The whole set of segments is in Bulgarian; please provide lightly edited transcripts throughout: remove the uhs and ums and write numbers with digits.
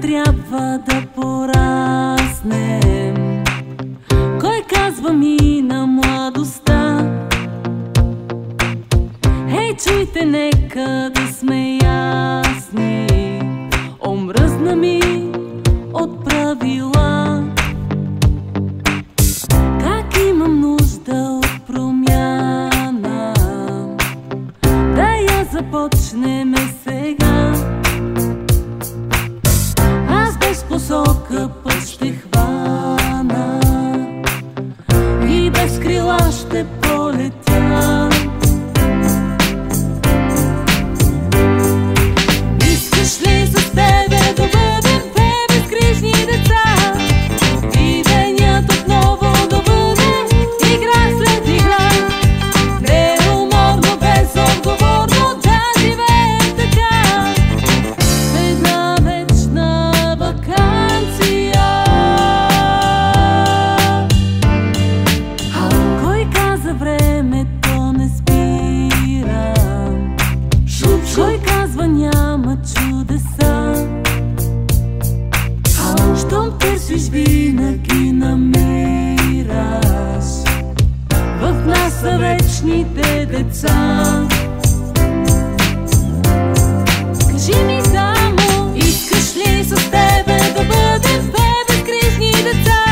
трябва да пораснем. Кой казва ми на младостта? Хей, чуйте, нека да сме ясни. Омръзна ми от правила. Как имам нужда от промяна, да я започнем сега. Аз без посока път ще хвана и без крила ще полетя. Искаш ли с тебе да бъдем две безгрижни деца и денят отново да бъде игра след игра? Неуморно, безотговорно да живеем така в една вечна ваканция. Кой каза времето не спира? Кой казва няма чудеса? Щом търсиш, винаги намираш. В нас са вечните деца. Кажи ми само, искаш ли с тебе да бъдем две безгрижни деца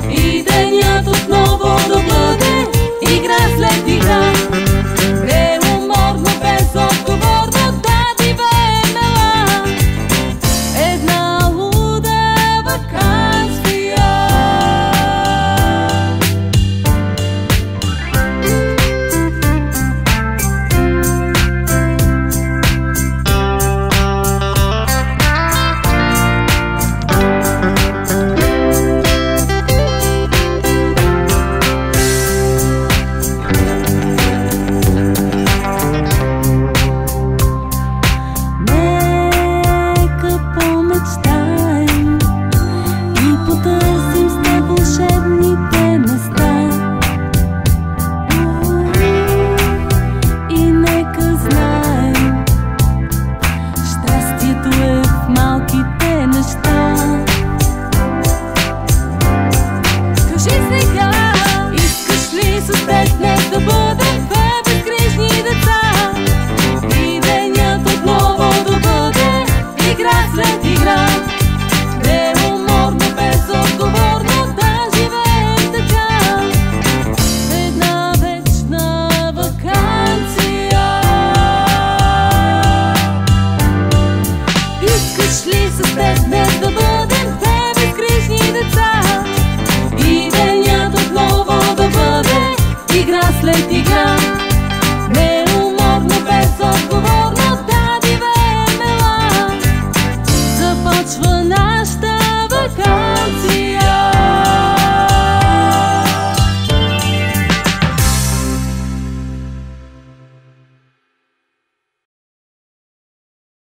и денят отново да бъде игра след игра? Неуморно, безотговорно да живеем ела една луда ваканция. Нека помечтаем и потърсим с теб вълшебните места. И нека знаем, щастието е в малките неща. Кажи сега, искаш ли с теб днес да бъдем две безгрижни деца и денят отново да бъде игра след игра? Неуморно, безотговорно да живеем така в една вечна ваканция. Искаш ли с теб днес да бъдем две безгрижни деца и денят отново да бъде игра след игра?